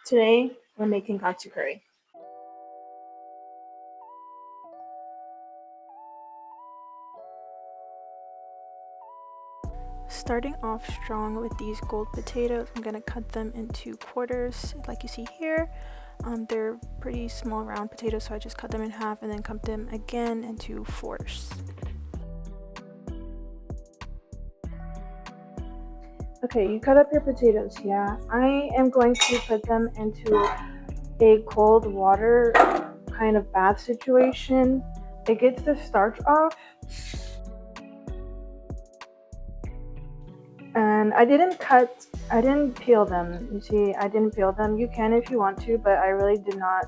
Today, we're making katsu curry. Starting off strong with these gold potatoes, I'm gonna cut them into quarters like you see here. They're pretty small round potatoes, so I just cut them in half and then cut them again into fours. Okay, you cut up your potatoes, yeah. I am going to put them into a cold water kind of bath situation. It gets the starch off. And I didn't peel them. You see, I didn't peel them. You can if you want to, but I really did not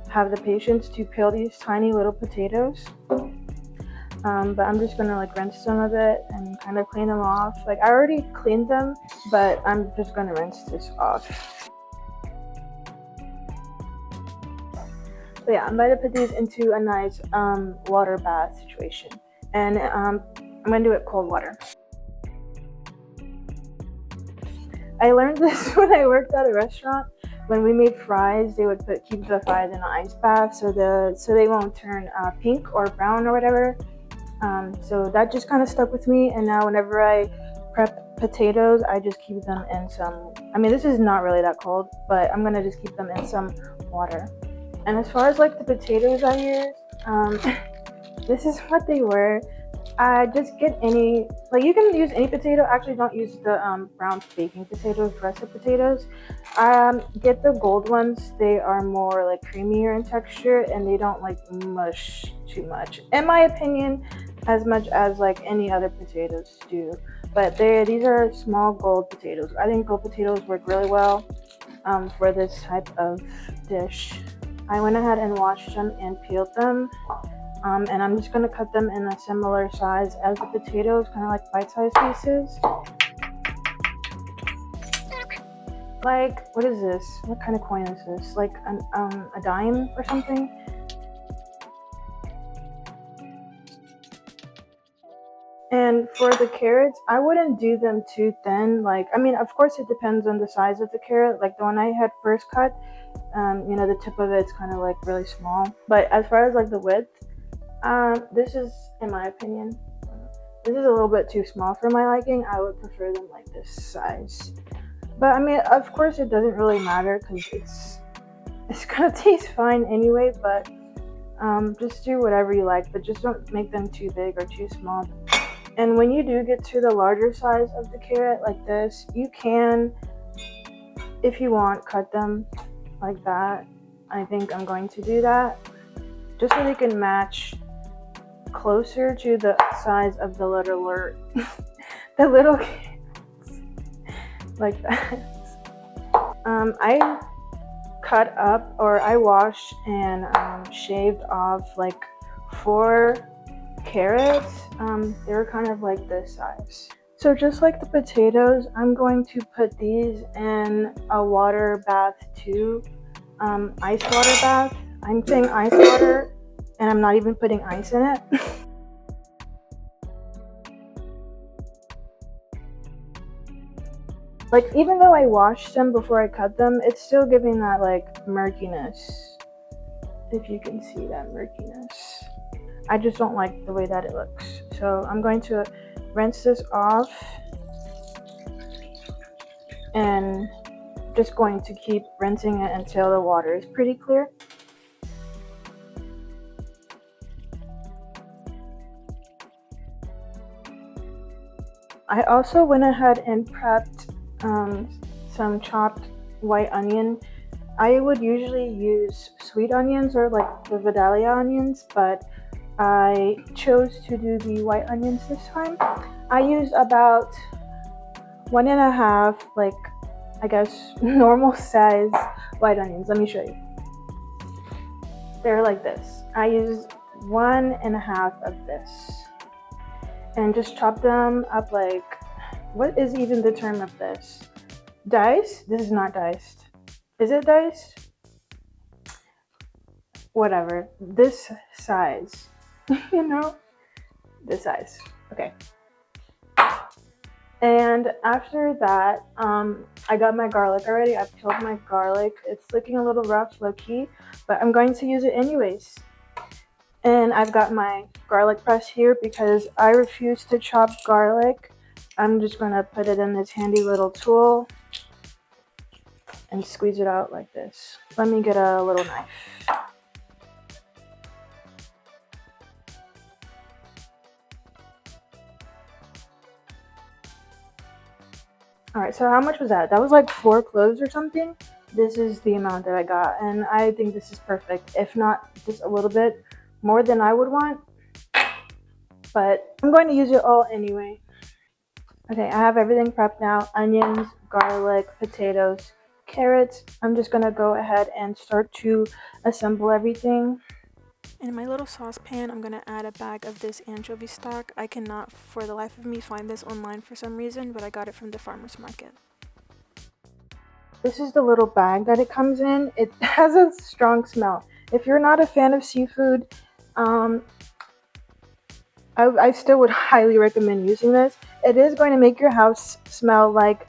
have the patience to peel these tiny little potatoes. But I'm just gonna like rinse some of it and kind of clean them off. Like I already cleaned them, but I'm just gonna rinse this off. So yeah, I'm going to put these into a nice water bath situation. And I'm gonna do it cold water. I learned this when I worked at a restaurant. When we made fries, they would keep the fries in an ice bath so they won't turn pink or brown or whatever. So that just kind of stuck with me. And now whenever I prep potatoes, I just keep them in some. I mean, this is not really that cold, but I'm gonna just keep them in some water. And as far as like the potatoes I used, this is what they were. Just get any, like you can use any potato. Actually, don't use the brown baking potatoes, russet potatoes. Get the gold ones. They are more like creamier in texture and they don't like mush too much, in my opinion, as much as like any other potatoes do. But these are small gold potatoes. I think gold potatoes work really well for this type of dish. I went ahead and washed them and peeled them. And I'm just going to cut them in a similar size as the potatoes, kind of like bite-sized pieces. Like, what is this? What kind of coin is this? Like a dime or something? And for the carrots, I wouldn't do them too thin. Like, I mean, of course it depends on the size of the carrot. Like the one I had first cut, the tip of it's kind of like really small. But as far as like the width, this is, in my opinion, this is a little bit too small for my liking. I would prefer them like this size. But I mean, of course, it doesn't really matter because it's gonna taste fine anyway. But just do whatever you like, but just don't make them too big or too small. And when you do get to the larger size of the carrot, like this, you can, if you want, cut them like that. I think I'm going to do that just so they can match closer to the size of the littler the little carrots, like that. I cut up, or I washed and shaved off like 4 carrots. They were kind of like this size. So just like the potatoes, I'm going to put these in a water bath too. Ice water bath. I'm saying ice water and I'm not even putting ice in it. Like even though I washed them before I cut them, it's still giving that like murkiness. If you can see that murkiness. I just don't like the way that it looks. So I'm going to rinse this off and just going to keep rinsing it until the water is pretty clear. I also went ahead and prepped some chopped white onion. I would usually use sweet onions or like the Vidalia onions, but I chose to do the white onions this time. I used about 1.5, like I guess normal size white onions. Let me show you. They're like this. I used 1.5 of this and just chop them up like, what is even the term of this? Diced? This is not diced. Is it diced? Whatever. This size. This size. Okay. And after that, I got my garlic already. I peeled my garlic. It's looking a little rough, low key, but I'm going to use it anyways. And I've got my garlic press here because I refuse to chop garlic. I'm just gonna put it in this handy little tool and squeeze it out like this. Let me get a little knife. Alright, so how much was that? That was like 4 cloves or something. This is the amount that I got, and I think this is perfect. If not just a little bit more than I would want, but I'm going to use it all anyway. Okay, I have everything prepped now. Onions, garlic, potatoes, carrots. I'm just gonna go ahead and start to assemble everything. In my little saucepan, I'm gonna add a bag of this anchovy stock. I cannot for the life of me find this online for some reason, but I got it from the farmer's market. This is the little bag that it comes in. It has a strong smell. If you're not a fan of seafood, um, I still would highly recommend using this. It is going to make your house smell like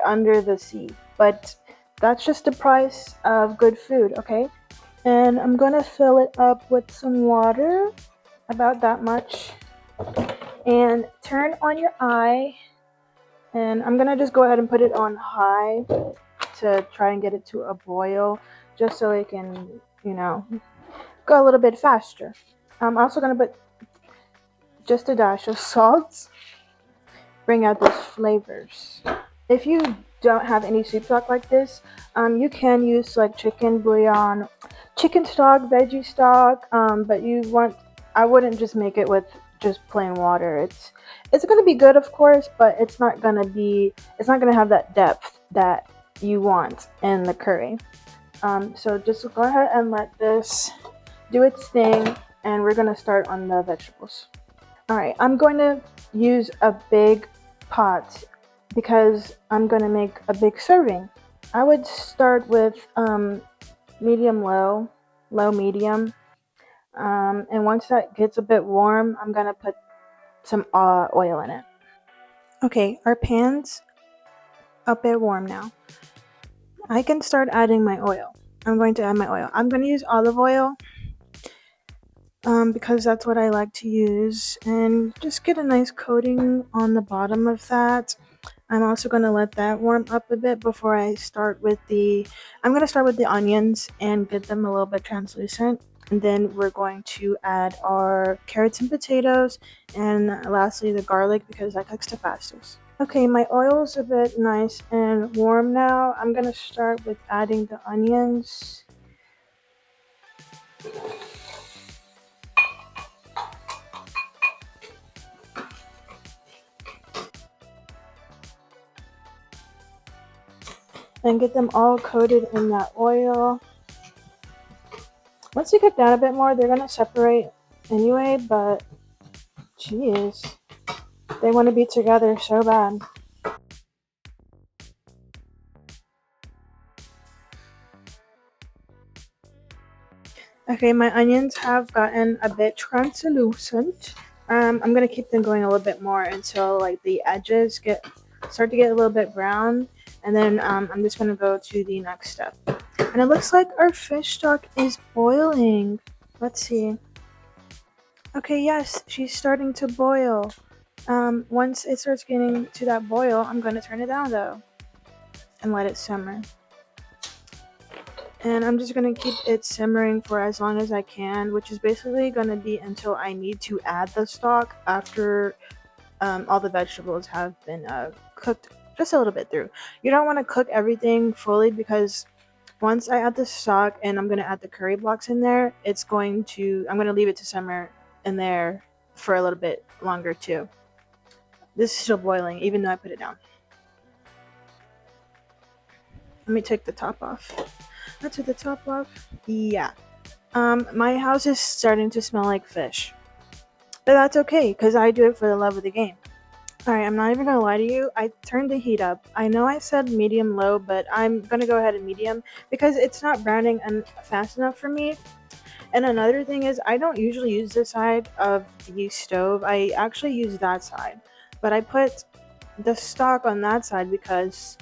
under the sea, but that's just the price of good food, okay? And I'm gonna fill it up with some water, about that much, and turn on your eye. And I'm gonna just go ahead and put it on high to try and get it to a boil, just so it can, go a little bit faster. I'm also gonna put just a dash of salt, bring out those flavors. If you don't have any soup stock like this, you can use like chicken bouillon, chicken stock, veggie stock, but I wouldn't just make it with just plain water. It's gonna be good, of course, but it's not gonna have that depth that you want in the curry. So just go ahead and let this do its thing, and we're gonna start on the vegetables. All right, I'm going to use a big pot because I'm going to make a big serving. I would start with medium low, low medium, and once that gets a bit warm, I'm going to put some oil in it. Okay, our pan's a bit warm now. I can start adding my oil. I'm going to add my oil. I'm going to use olive oil because that's what I like to use, and just get a nice coating on the bottom of that. I'm also going to let that warm up a bit before I start with I'm going to start with the onions and get them a little bit translucent. And then we're going to add our carrots and potatoes, and lastly the garlic because that cooks the fastest. Okay, my oil's a bit nice and warm now. I'm going to start with adding the onions. And get them all coated in that oil. Once you cook down a bit more, they're gonna separate anyway, but geez, they want to be together so bad. Okay, my onions have gotten a bit translucent. I'm gonna keep them going a little bit more until like the edges start to get a little bit brown, and then I'm just gonna go to the next step. And it looks like our fish stock is boiling. Let's see. Okay, yes, she's starting to boil. Once it starts getting to that boil, I'm gonna turn it down though and let it simmer. And I'm just going to keep it simmering for as long as I can, which is basically going to be until I need to add the stock after all the vegetables have been cooked just a little bit through. You don't want to cook everything fully because once I add the stock and I'm going to add the curry blocks in there, I'm going to leave it to simmer in there for a little bit longer too. This is still boiling even though I put it down. Let me take the top off. I took the top off. Yeah. My house is starting to smell like fish. But that's okay, because I do it for the love of the game. Alright, I'm not even gonna lie to you. I turned the heat up. I know I said medium low, but I'm gonna go ahead and medium because it's not browning fast enough for me. And another thing is, I don't usually use this side of the stove. I actually use that side. But I put the stock on that side because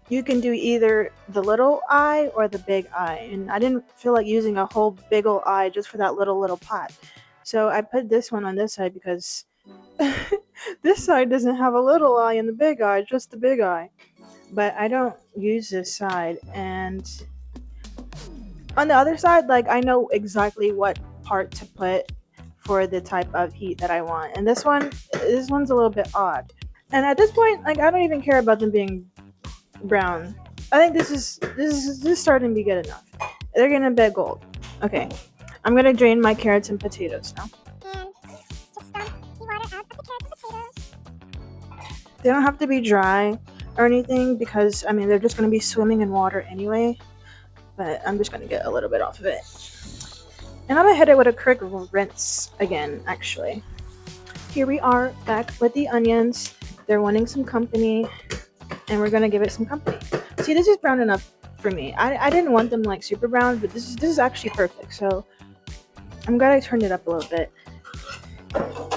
you can do either the little eye or the big eye, and I didn't feel like using a whole big ol' eye just for that little pot. So I put this one on this side because this side doesn't have a little eye and the big eye, just the big eye. But I don't use this side, and on the other side, like I know exactly what part to put for the type of heat that I want. And this one's a little bit odd. And at this point, like I don't even care about them being brown. I think this is starting to be good enough. They're getting a bit gold. Okay, I'm gonna drain my carrots and potatoes now. And just dump the water out of the carrots and potatoes. They don't have to be dry or anything because I mean they're just gonna be swimming in water anyway. But I'm just gonna get a little bit off of it. And I'm gonna hit it with a quick rinse again, actually. Here we are back with the onions. They're wanting some company, and we're gonna give it some company. See, this is brown enough for me. I didn't want them like super brown, but this is actually perfect. So I'm glad I turned it up a little bit.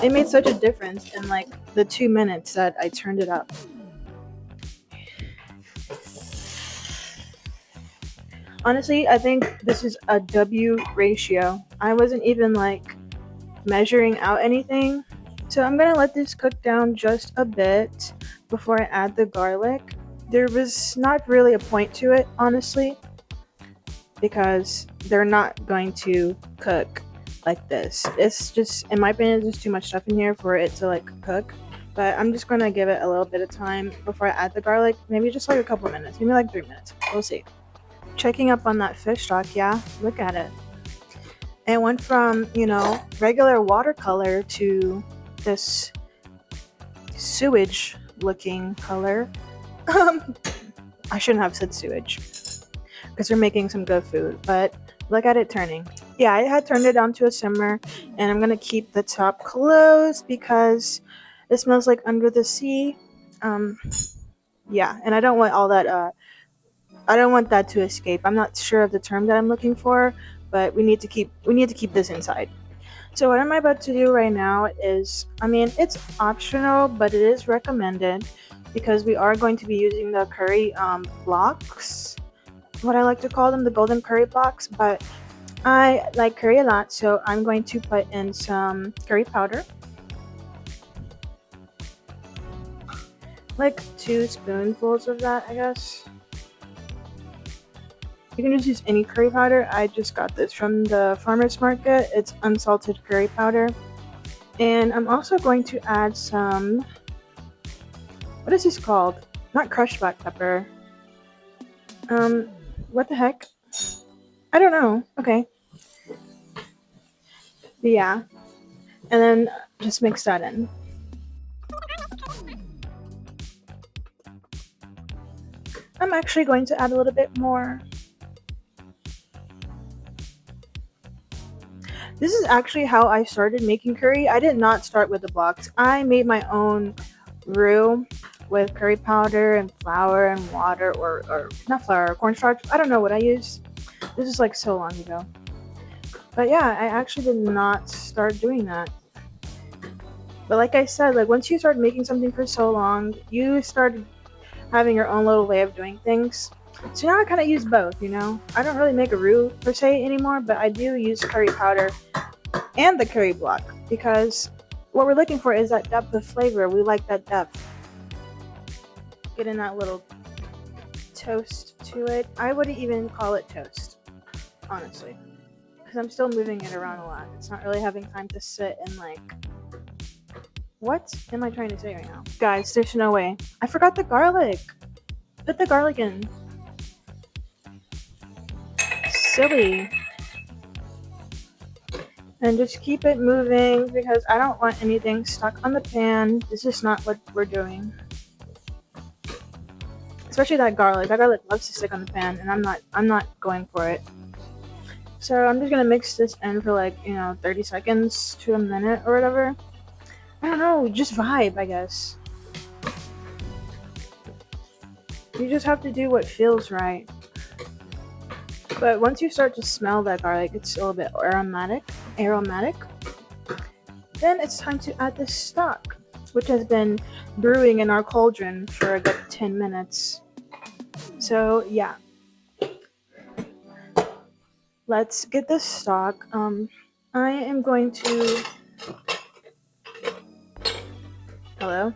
It made such a difference in like the 2 minutes that I turned it up. Honestly, I think this is a W ratio. I wasn't even like measuring out anything. So I'm gonna let this cook down just a bit before I add the garlic. There was not really a point to it, honestly, because they're not going to cook like this. It's just, in my opinion, there's too much stuff in here for it to like cook. But I'm just gonna give it a little bit of time before I add the garlic. Maybe just like a couple minutes, maybe like 3 minutes. We'll see. Checking up on that fish stock, yeah, look at it. It went from, regular watercolor to this sewage looking color. I shouldn't have said sewage because they're making some good food, but look at it turning. Yeah, I had turned it down to a simmer, and I'm gonna keep the top closed because it smells like under the sea. Yeah, and I don't want all that I don't want that to escape. I'm not sure of the term that I'm looking for, but we need to keep this inside. So what I'm about to do right now is, I mean, it's optional, but it is recommended because we are going to be using the curry blocks, what I like to call them, the golden curry blocks. But I like curry a lot, so I'm going to put in some curry powder, like 2 spoonfuls of that, I guess. You can just use any curry powder. I just got this from the farmer's market. It's unsalted curry powder. And I'm also going to add some, what is this called? Not crushed black pepper. What the heck? I don't know. Okay. But yeah. And then just mix that in. I'm actually going to add a little bit more. This is actually how I started making curry. I did not start with the blocks. I made my own roux with curry powder and flour and water, or not flour, cornstarch. I don't know what I used. This is like so long ago. But yeah, I actually did not start doing that. But like I said, like once you start making something for so long, you start having your own little way of doing things. So now I kind of use both, I don't really make a roux per se anymore, but I do use curry powder and the curry block because what we're looking for is that depth of flavor. We like that depth. Getting that little toast to it. I wouldn't even call it toast, honestly, because I'm still moving it around a lot. It's not really having time to sit and like, what am I trying to say right now? Guys, there's no way. I forgot the garlic. Put the garlic in. Silly. And just keep it moving because I don't want anything stuck on the pan. This is not what we're doing. Especially that garlic. That garlic loves to stick on the pan, and I'm not going for it. So I'm just gonna mix this in for like 30 seconds to a minute or whatever. I don't know, just vibe, I guess. You just have to do what feels right. But once you start to smell that garlic, it's a little bit aromatic. Then it's time to add the stock. which has been brewing in our cauldron for a good 10 minutes. So yeah, let's get this stock. I am going to... Hello?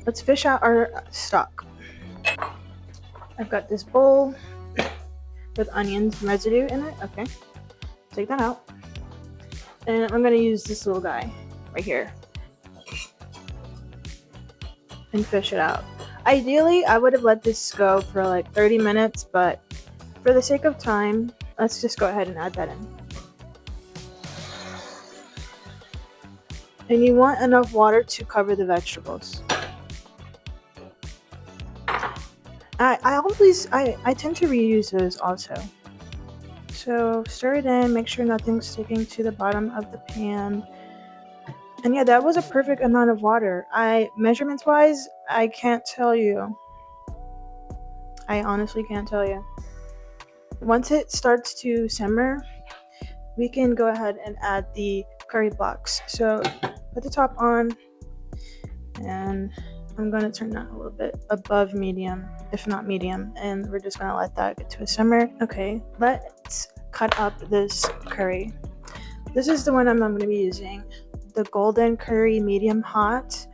Let's fish out our stock. I've got this bowl with onions residue in it. Okay, take that out. And I'm gonna use this little guy right here and fish it out. Ideally, I would have let this go for like 30 minutes, but for the sake of time, let's just go ahead and add that in. And you want enough water to cover the vegetables. I tend to reuse those also. So stir it in, make sure nothing's sticking to the bottom of the pan. And yeah, that was a perfect amount of water. Measurements wise, I can't tell you. I honestly can't tell you. Once it starts to simmer, we can go ahead and add the curry blocks. So put the top on, and I'm going to turn that a little bit above medium, if not medium, and we're just going to let that get to a simmer. Okay, let's cut up this curry. This is the one I'm going to be using, the golden curry medium hot.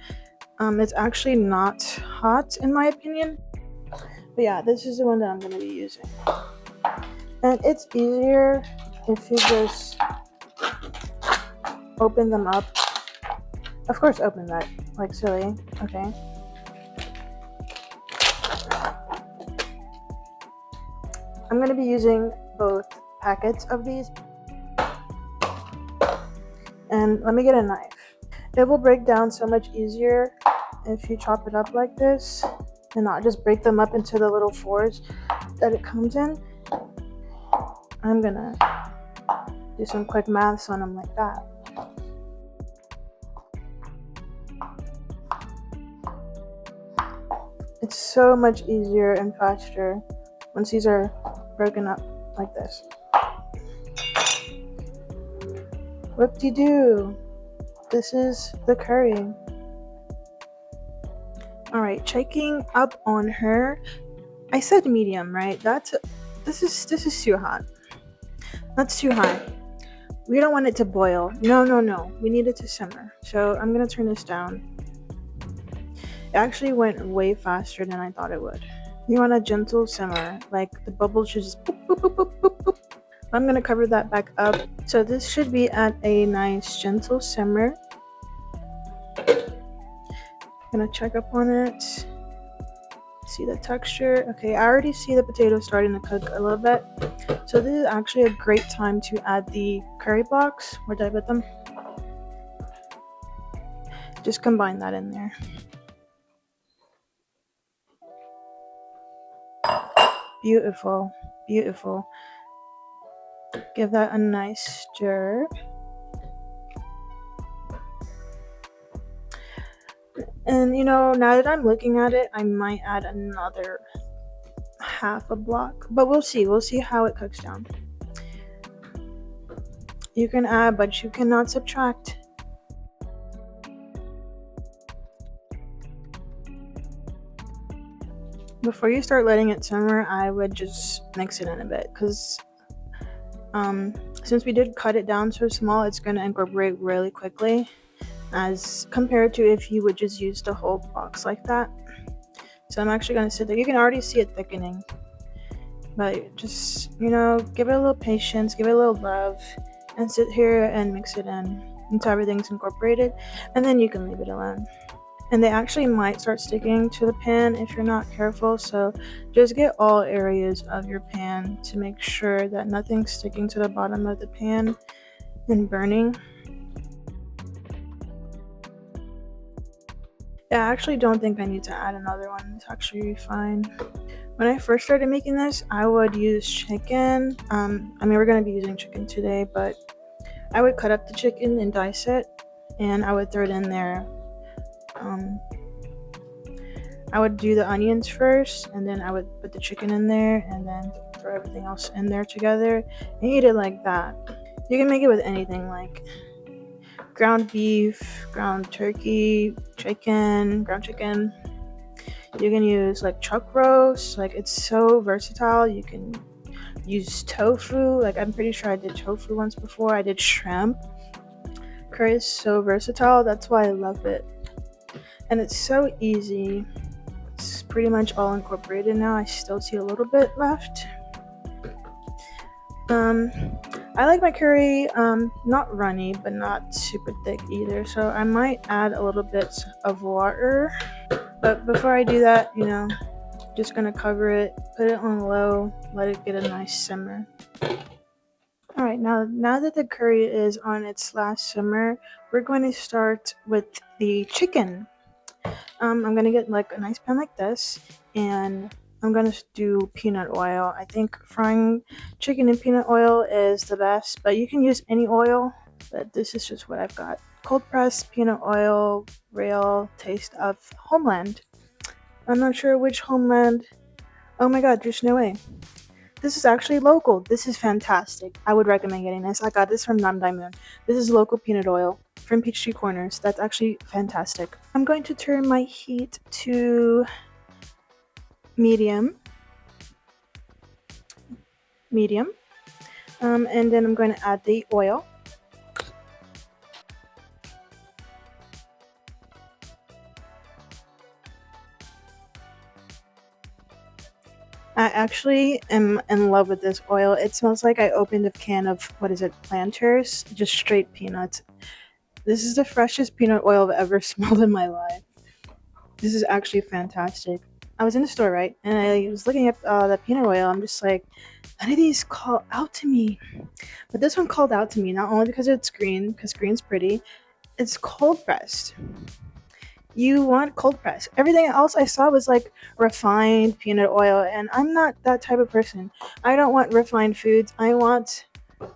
It's actually not hot in my opinion, but yeah, this is the one that I'm going to be using. And it's easier if you just open them up. Of course, open that like silly. Okay. I'm going to be using both packets of these. And let me get a knife. It will break down so much easier if you chop it up like this and not just break them up into the little fours that it comes in. I'm going to do some quick maths on them like that. It's so much easier and faster once these are broken up like this. Whoop-de-doo. This is the curry. Alright, checking up on her. I said medium, right? This is too hot. That's too high. We don't want it to boil. No. We need it to simmer. So I'm gonna turn this down. It actually went way faster than I thought it would. You want a gentle simmer, like the bubbles should just boop, boop, boop, boop, boop, boop. I'm gonna cover that back up. So this should be at a nice gentle simmer. Gonna check up on it. See the texture. Okay, I already see the potatoes starting to cook a little bit. So this is actually a great time to add the curry blocks. Where did I put them? Just combine that in there. Beautiful, beautiful. Give that a nice stir. And now that I'm looking at it, I might add another half a block, but we'll see how it cooks down. You can add, but you cannot subtract. Before you start letting it simmer, I would just mix it in a bit, because since we did cut it down so small, it's going to incorporate really quickly as compared to if you would just use the whole box like that. So I'm actually going to sit there. You can already see it thickening, but just give it a little patience, give it a little love, and sit here and mix it in until everything's incorporated, and then you can leave it alone. And they actually might start sticking to the pan if you're not careful, so just get all areas of your pan to make sure that nothing's sticking to the bottom of the pan and burning. Yeah, I actually don't think I need to add another one. It's actually fine. When I first started making this, I would use chicken. We're going to be using chicken today, but I would cut up the chicken and dice it, and I would throw it in there. I would do the onions first, and then I would put the chicken in there, and then throw everything else in there together and eat it like that. You can make it with anything, like ground beef, ground turkey, chicken, ground chicken. You can use like chuck roast. Like, it's so versatile. You can use tofu. Like, I'm pretty sure I did tofu once before. I did shrimp. Curry is so versatile. That's why I love it. And it's so easy. It's pretty much all incorporated now. I still see a little bit left. I like my curry not runny, but not super thick either. So I might add a little bit of water. But before I do that, just gonna cover it, put it on low, let it get a nice simmer. All right, now that the curry is on its last simmer, we're going to start with the chicken. I'm gonna get like a nice pan like this, and I'm gonna do peanut oil. I think frying chicken in peanut oil is the best, but you can use any oil, but this is just what I've got. Cold pressed peanut oil, real taste of Homeland. I'm not sure which Homeland. Oh my god, there's no way. This is actually local. This is fantastic. I would recommend getting this. I got this from Namdaemun. This is local peanut oil from Peachtree Corners. That's actually fantastic. I'm going to turn my heat to medium. And then I'm going to add the oil. I actually am in love with this oil. It smells like I opened a can of, what is it, Planters? Just straight peanuts. This is the freshest peanut oil I've ever smelled in my life. This is actually fantastic. I was in the store, right? And I was looking at the peanut oil. I'm just like, none of these call out to me. But this one called out to me, not only because it's green, because green's pretty, it's cold pressed. You want cold press. Everything else I saw was like refined peanut oil, and I'm not that type of person. I don't want refined foods. I want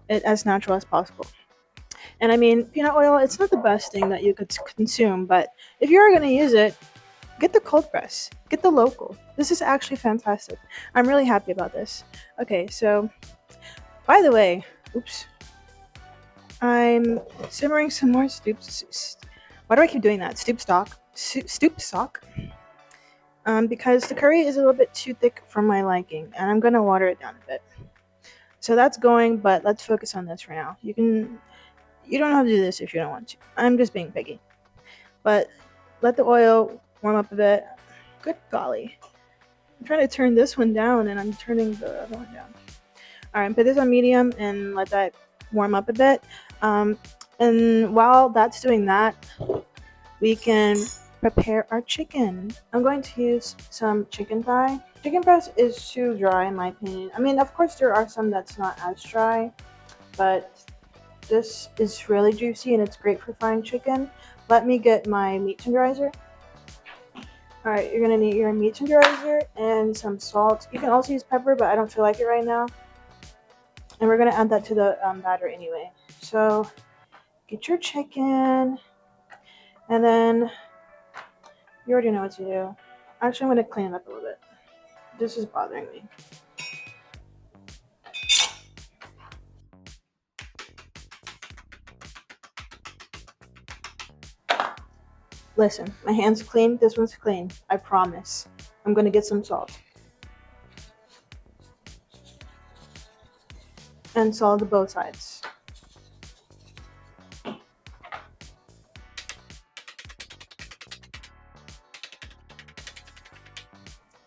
it as natural as possible. And I mean, peanut oil, it's not the best thing that you could consume, but if you're going to use it, get the cold press. Get the local. This is actually fantastic. I'm really happy about this. Okay, so, by the way, oops. I'm simmering some more why do I keep doing that? Stoop stock. Because the curry is a little bit too thick for my liking, and I'm gonna water it down a bit. So that's going, but let's focus on this for now. You don't have to do this if you don't want to. I'm just being picky. But let the oil warm up a bit. Good golly. I'm trying to turn this one down, and I'm turning the other one down. Alright, put this on medium and let that warm up a bit. And while that's doing that, we can prepare our chicken. I'm going to use some chicken thigh. Chicken breast is too dry in my opinion. I mean, of course there are some that's not as dry, but this is really juicy and it's great for frying chicken. Let me get my meat tenderizer. Alright, you're gonna need your meat tenderizer and some salt. You can also use pepper, but I don't feel like it right now. And we're gonna add that to the batter anyway. So get your chicken, and then you already know what to do. Actually, I'm gonna clean it up a little bit. This is bothering me. Listen, my hand's clean, this one's clean. I promise. I'm gonna get some salt. And salt both sides.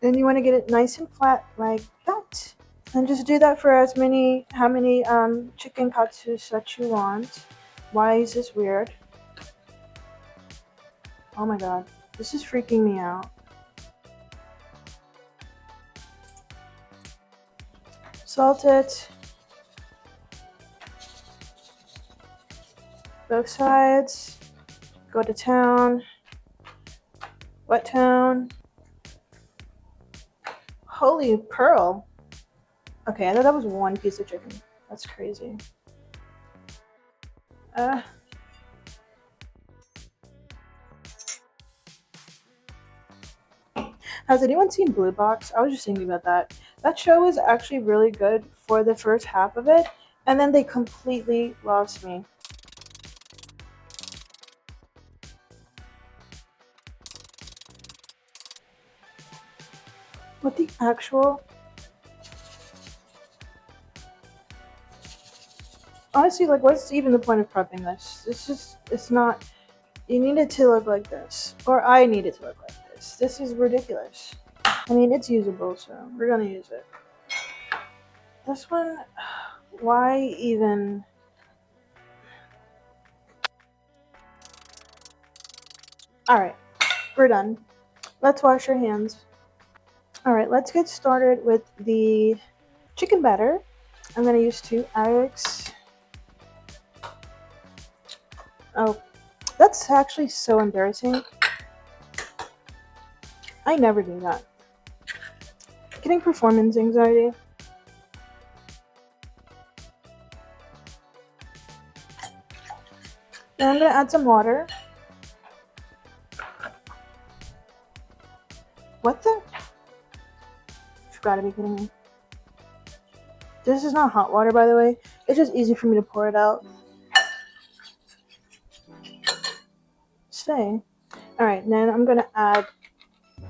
Then you want to get it nice and flat like that. And just do that for how many chicken katsus that you want. Why is this weird? Oh my god, this is freaking me out. Salt it. Both sides. Go to town. What town? Holy pearl. Okay, I thought that was one piece of chicken. That's crazy. Has anyone seen Blue Box? I was just thinking about that. That show was actually really good for the first half of it, and then they completely lost me. What the actual? Honestly, like, what's even the point of prepping this? It's not. You need it to look like this. Or I need it to look like this. This is ridiculous. I mean, it's usable, so we're gonna use it. This one, why even? Alright, we're done. Let's wash our hands. Alright, let's get started with the chicken batter. I'm gonna use 2 eggs. Oh, that's actually so embarrassing. I never do that. Getting performance anxiety. Then I'm gonna add some water. What the? You've gotta be kidding me. This is not hot water, by the way. It's just easy for me to pour it out. Stay. Alright, then I'm gonna add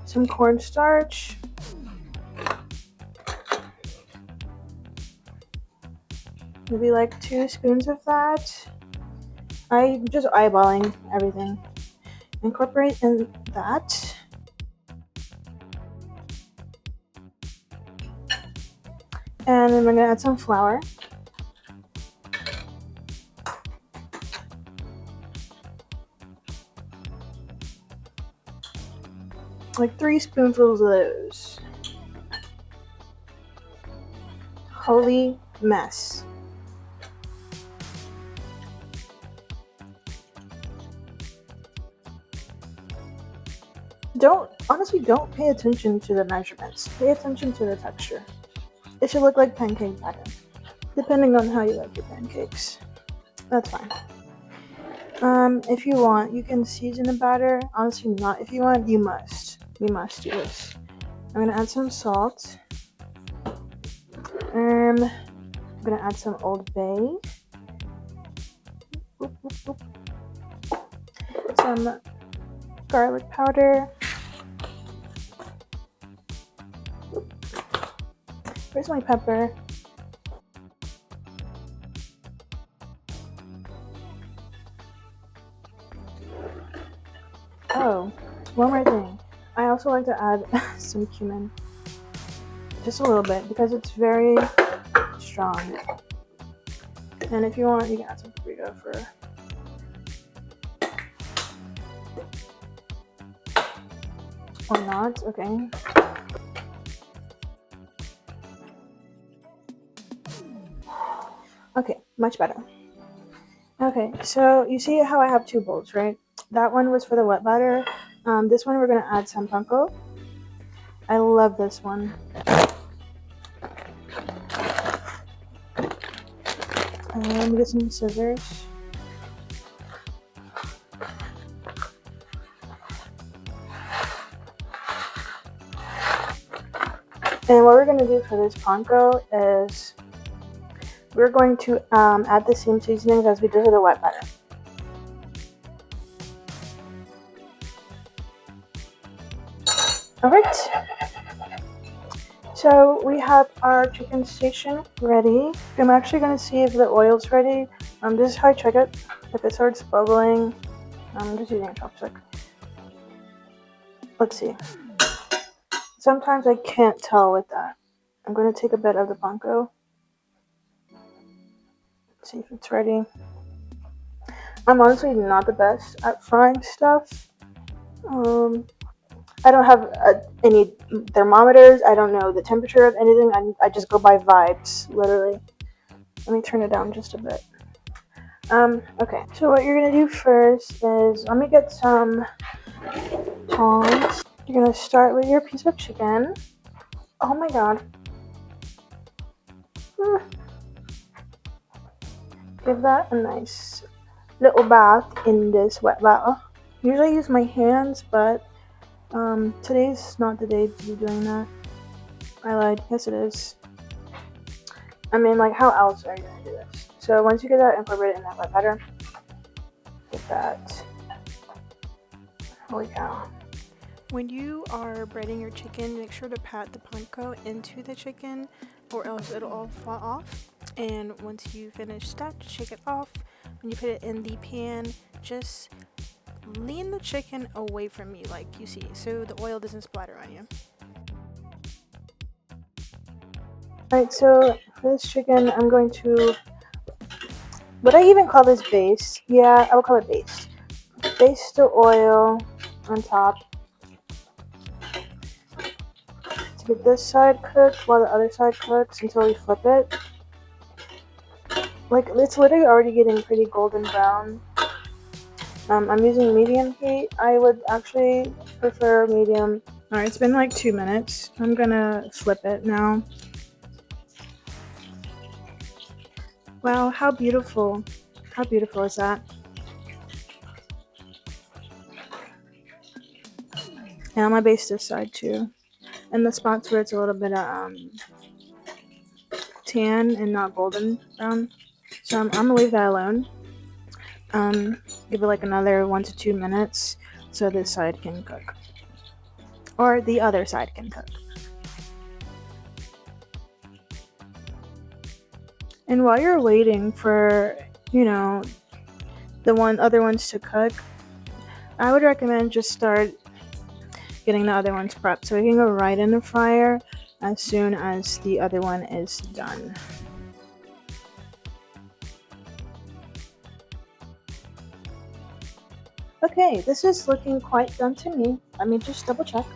some cornstarch. Maybe like 2 spoons of that. I'm just eyeballing everything. Incorporate in that. And then we're gonna add some flour. Like 3 spoonfuls of those. Holy mess. Don't pay attention to the measurements. Pay attention to the texture. It should look like pancake batter, depending on how you like your pancakes. That's fine. If you want, you can season the batter. Honestly, not if you want. You must. You must do this. I'm gonna add some salt. I'm gonna add some Old Bay. Some garlic powder. Where's my pepper? Oh, one more thing. I also like to add some cumin. Just a little bit because it's very strong. And if you want, you can add some paprika for... or not, okay. Okay, much better. Okay, so you see how I have 2 bowls, right? That one was for the wet batter. This one we're gonna add some panko. I love this one. Let me get some scissors. And what we're gonna do for this panko is we're going to add the same seasonings as we did to the wet batter. Alright, so we have our chicken station ready. I'm actually going to see if the oil's ready. This is how I check it. If it starts bubbling, I'm just using a chopstick. Let's see. Sometimes I can't tell with that. I'm going to take a bit of the panko. See if it's ready. I'm honestly not the best at frying stuff. I don't have any thermometers. I don't know the temperature of anything. I just go by vibes, literally. Let me turn it down just a bit. Okay. So what you're gonna do first is let me get some tongs. You're gonna start with your piece of chicken. Oh my god. Give that a nice little bath in this wet batter. Usually I use my hands, but today's not the day to be doing that. I lied. Yes, it is. I mean, like, how else are you gonna do this? So once you get that incorporated in that wet batter, get that. Holy cow. When you are breading your chicken, make sure to pat the panko into the chicken or else it'll all fall off. And once you finish that, shake it off. When you put it in the pan, just lean the chicken away from you like you see so the oil doesn't splatter on you. Alright, so for this chicken, I'm going to, would I even call this base? Yeah, I would call it base. Base the oil on top to get this side cooked while the other side cooks until we flip it. Like, it's literally already getting pretty golden brown. I'm using medium heat. I would actually prefer medium. Alright, it's been like 2 minutes. I'm gonna flip it now. Wow, how beautiful. How beautiful is that? And I'm gonna baste this side too. And the spots where it's a little bit of tan and not golden brown. So I'm gonna leave that alone. Give it like another 1 to 2 minutes so this side can cook. Or the other side can cook. And while you're waiting for, the other ones to cook, I would recommend just start getting the other ones prepped so we can go right in the fryer as soon as the other one is done. Okay, this is looking quite done to me. Let me just double check.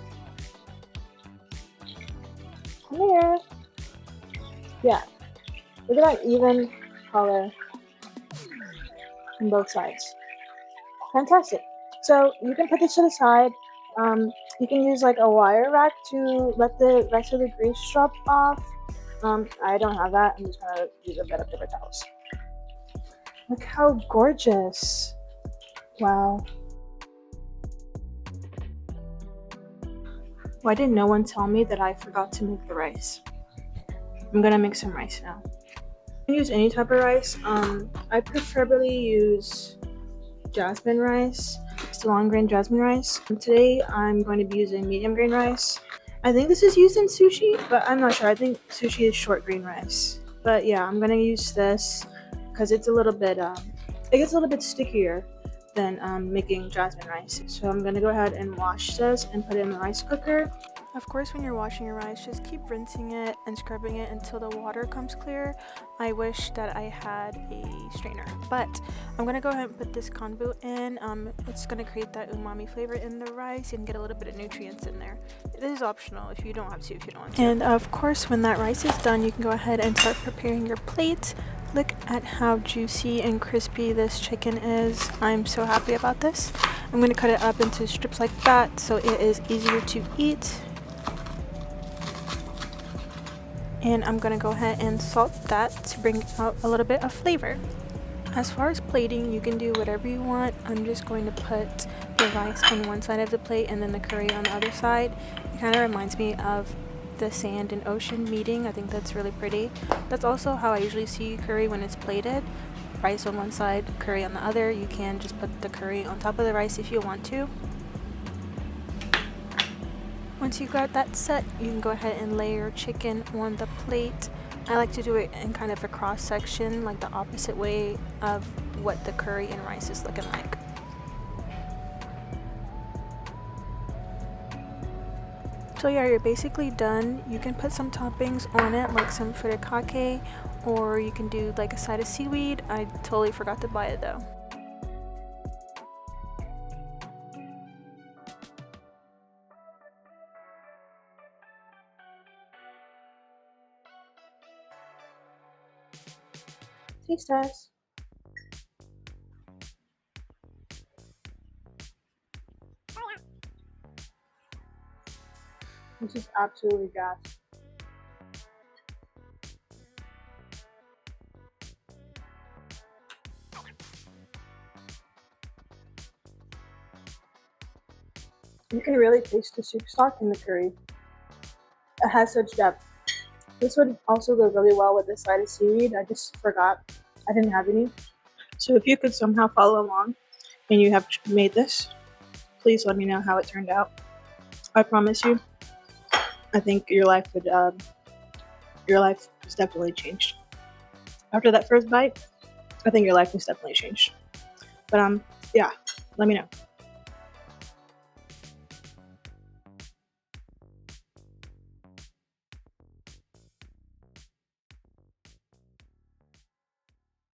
Come here. Yeah, look at that even color on both sides. Fantastic. So you can put this to the side. You can use like a wire rack to let the rest of the grease drop off. I don't have that. I'm just gonna use a bit of paper towels. Look how gorgeous. Wow. Why did no one tell me that I forgot to make the rice? I'm gonna make some rice now. You can use any type of rice. I preferably use jasmine rice. It's the long grain jasmine rice. And today I'm going to be using medium grain rice. I think this is used in sushi, but I'm not sure. I think sushi is short grain rice. But yeah, I'm gonna use this because it's a little bit, it gets a little bit stickier than making jasmine rice. So I'm gonna go ahead and wash this and put it in the rice cooker. Of course, when you're washing your rice, just keep rinsing it and scrubbing it until the water comes clear. I wish that I had a strainer, but I'm gonna go ahead and put this konbu in. It's gonna create that umami flavor in the rice and get a little bit of nutrients in there. It is optional if you don't have to, if you don't want to. And of course, when that rice is done, you can go ahead and start preparing your plate. Look at how juicy and crispy this chicken is. I'm so happy about this. I'm gonna cut it up into strips like that so it is easier to eat. And I'm gonna go ahead and salt that to bring out a little bit of flavor. As far as plating, you can do whatever you want. I'm just going to put the rice on one side of the plate and then the curry on the other side. It kind of reminds me of the sand and ocean meeting. I think that's really pretty. That's also how I usually see curry when it's plated. Rice on one side, curry on the other. You can just put the curry on top of the rice if you want to. Once you got that set, you can go ahead and lay your chicken on the plate. I like to do it in kind of a cross section, like the opposite way of what the curry and rice is looking like. So yeah, you're basically done. You can put some toppings on it, like some furikake, or you can do like a side of seaweed. I totally forgot to buy it though. Taste test. This is absolutely gas. You can really taste the soup stock in the curry. It has such depth. This would also go really well with the side of seaweed. I just forgot. I didn't have any. So if you could somehow follow along and you have made this, please let me know how it turned out. I promise you, I think your life was definitely changed. After that first bite, I think your life was definitely changed. But yeah, let me know.